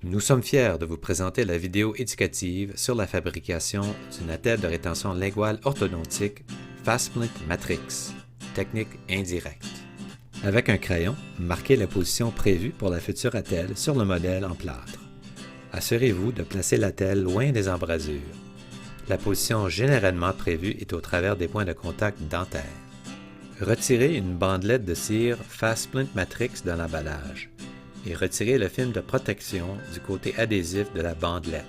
Nous sommes fiers de vous présenter la vidéo éducative sur la fabrication d'une attelle de rétention linguale orthodontique FastSplint Matrix, technique indirecte. Avec un crayon, marquez la position prévue pour la future attelle sur le modèle en plâtre. Assurez-vous de placer l'attelle loin des embrasures. La position généralement prévue est au travers des points de contact dentaires. Retirez une bandelette de cire FastSplint Matrix de l'emballage et retirez le film de protection du côté adhésif de la bandelette.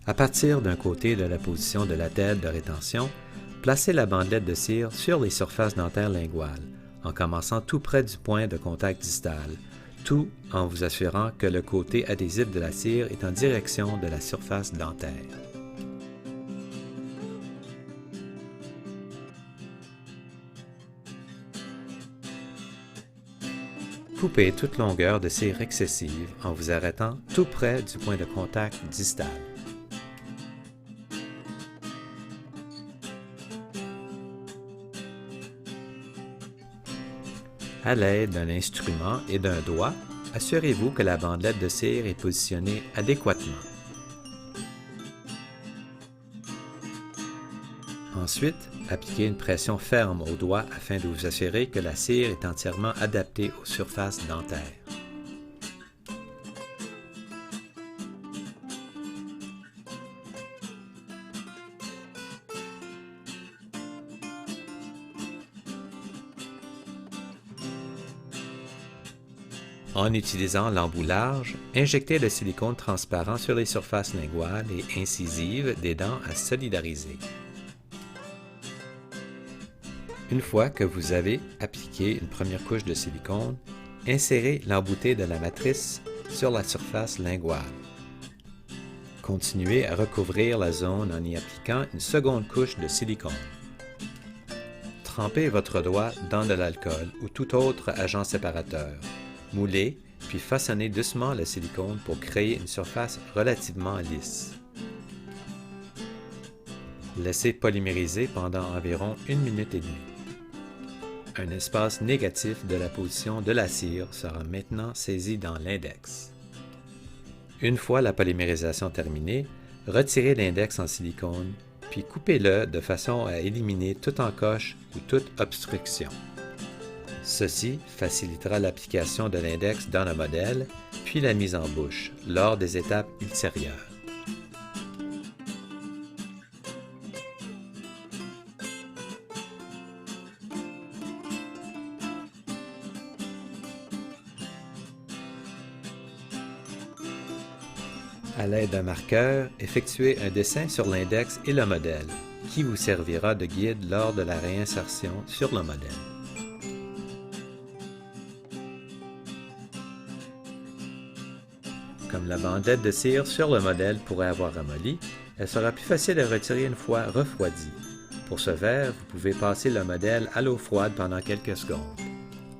À partir d'un côté de la position de l'attelle de rétention, placez la bandelette de cire sur les surfaces dentaires linguales, en commençant tout près du point de contact distal, tout en vous assurant que le côté adhésif de la cire est en direction de la surface dentaire. Coupez toute longueur de cire excessive en vous arrêtant tout près du point de contact distal. À l'aide d'un instrument et d'un doigt, assurez-vous que la bandelette de cire est positionnée adéquatement. Ensuite, appliquez une pression ferme au doigt afin de vous assurer que la cire est entièrement adaptée aux surfaces dentaires. En utilisant l'embout large, injectez le silicone transparent sur les surfaces linguales et incisives des dents à solidariser. Une fois que vous avez appliqué une première couche de silicone, insérez l'embouté de la matrice sur la surface linguale. Continuez à recouvrir la zone en y appliquant une seconde couche de silicone. Trempez votre doigt dans de l'alcool ou tout autre agent séparateur. Moulez, puis façonnez doucement le silicone pour créer une surface relativement lisse. Laissez polymériser pendant environ 1 minute et demie. Un espace négatif de la position de la cire sera maintenant saisi dans l'index. Une fois la polymérisation terminée, retirez l'index en silicone, puis coupez-le de façon à éliminer toute encoche ou toute obstruction. Ceci facilitera l'application de l'index dans le modèle, puis la mise en bouche lors des étapes ultérieures. À l'aide d'un marqueur, effectuez un dessin sur l'index et le modèle, qui vous servira de guide lors de la réinsertion sur le modèle. Comme la bandelette de cire sur le modèle pourrait avoir ramolli, elle sera plus facile à retirer une fois refroidie. Pour ce faire, vous pouvez passer le modèle à l'eau froide pendant quelques secondes.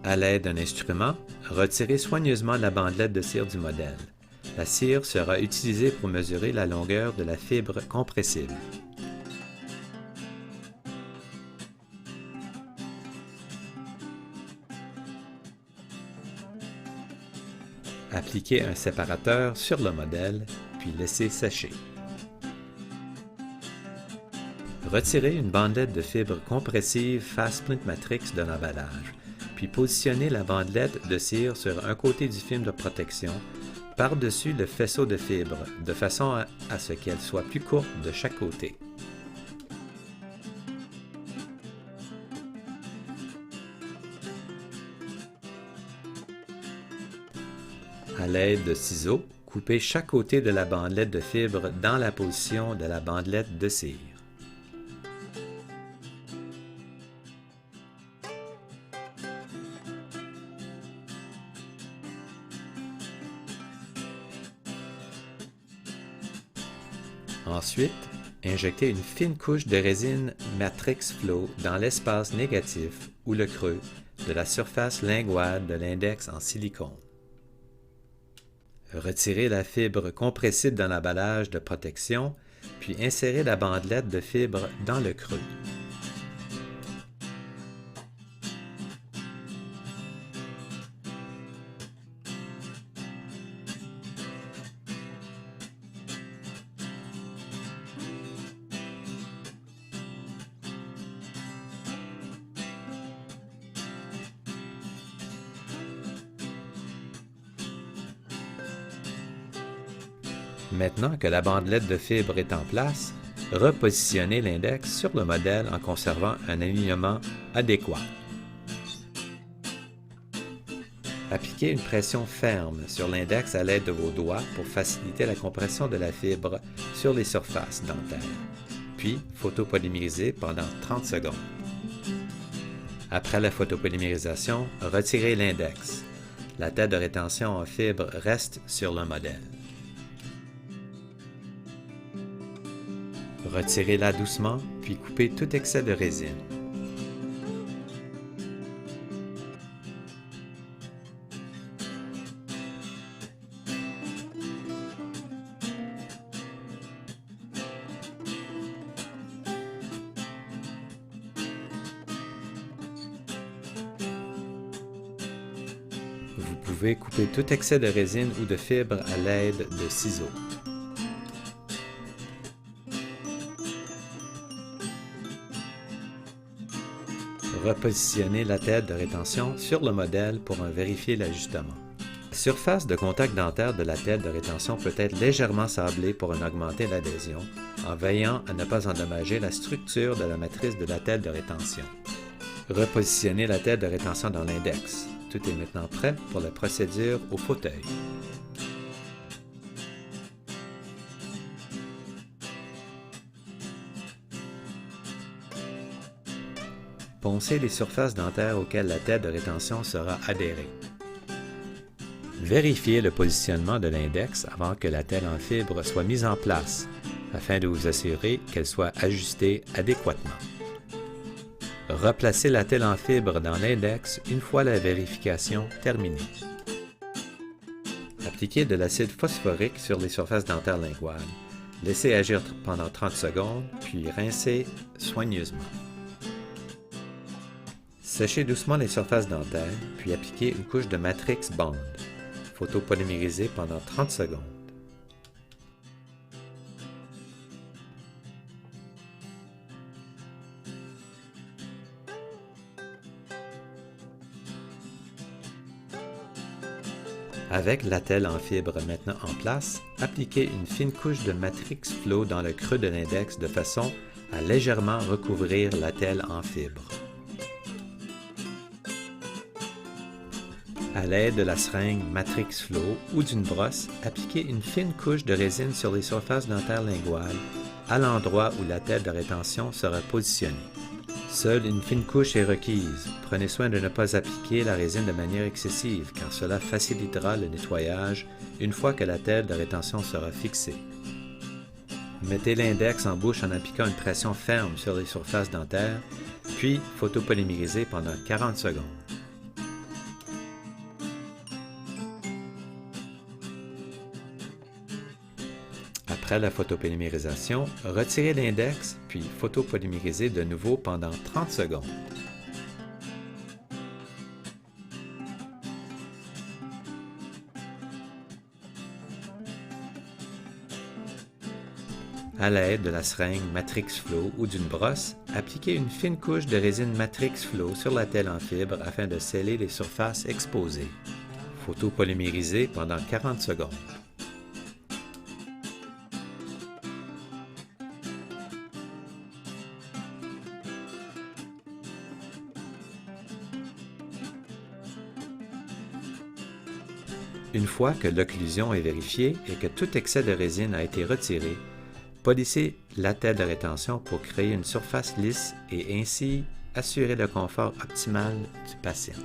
À l'aide d'un instrument, retirez soigneusement la bandelette de cire du modèle. La cire sera utilisée pour mesurer la longueur de la fibre compressible. Appliquez un séparateur sur le modèle, puis laissez sécher. Retirez une bandelette de fibre compressive FastSplint Matrix de l'emballage, puis positionnez la bandelette de cire sur un côté du film de protection, par-dessus le faisceau de fibre, de façon à ce qu'elle soit plus courte de chaque côté. À l'aide de ciseaux, coupez chaque côté de la bandelette de fibre dans la position de la bandelette de cire. Ensuite, injectez une fine couche de résine Matrix Flow dans l'espace négatif ou le creux, de la surface linguale de l'index en silicone. Retirez la fibre compressible dans l'emballage de protection, puis insérez la bandelette de fibre dans le creux. Maintenant que la bandelette de fibre est en place, repositionnez l'index sur le modèle en conservant un alignement adéquat. Appliquez une pression ferme sur l'index à l'aide de vos doigts pour faciliter la compression de la fibre sur les surfaces dentaires, puis photopolymériser pendant 30 secondes. Après la photopolymérisation, retirez l'index. La tête de rétention en fibre reste sur le modèle. Retirez-la doucement, puis coupez tout excès de résine. Vous pouvez couper tout excès de résine ou de fibre à l'aide de ciseaux. Repositionnez la tête de rétention sur le modèle pour en vérifier l'ajustement. La surface de contact dentaire de la tête de rétention peut être légèrement sablée pour en augmenter l'adhésion, en veillant à ne pas endommager la structure de la matrice de la tête de rétention. Repositionnez la tête de rétention dans l'index. Tout est maintenant prêt pour la procédure au fauteuil. Poncez les surfaces dentaires auxquelles la tête de rétention sera adhérée. Vérifiez le positionnement de l'index avant que la tête en fibre soit mise en place, afin de vous assurer qu'elle soit ajustée adéquatement. Replacez la tête en fibre dans l'index une fois la vérification terminée. Appliquez de l'acide phosphorique sur les surfaces dentaires linguales. Laissez agir pendant 30 secondes, puis rincez soigneusement. Séchez doucement les surfaces dentaires, puis appliquez une couche de Matrix Bond. Photopolymériser pendant 30 secondes. Avec l'attelle en fibre maintenant en place, appliquez une fine couche de Matrix Flow dans le creux de l'index de façon à légèrement recouvrir l'attelle en fibre. À l'aide de la seringue Matrix Flow ou d'une brosse, appliquez une fine couche de résine sur les surfaces dentaires linguales à l'endroit où la tête de rétention sera positionnée. Seule une fine couche est requise. Prenez soin de ne pas appliquer la résine de manière excessive car cela facilitera le nettoyage une fois que la tête de rétention sera fixée. Mettez l'index en bouche en appliquant une pression ferme sur les surfaces dentaires, puis photopolymérisez pendant 40 secondes. Après la photopolymérisation, retirez l'index, puis photopolymérisez de nouveau pendant 30 secondes. À l'aide de la seringue Matrix Flow ou d'une brosse, appliquez une fine couche de résine Matrix Flow sur la telle en fibre afin de sceller les surfaces exposées. Photopolymériser pendant 40 secondes. Une fois que l'occlusion est vérifiée et que tout excès de résine a été retiré, polissez la tête de rétention pour créer une surface lisse et ainsi assurer le confort optimal du patient.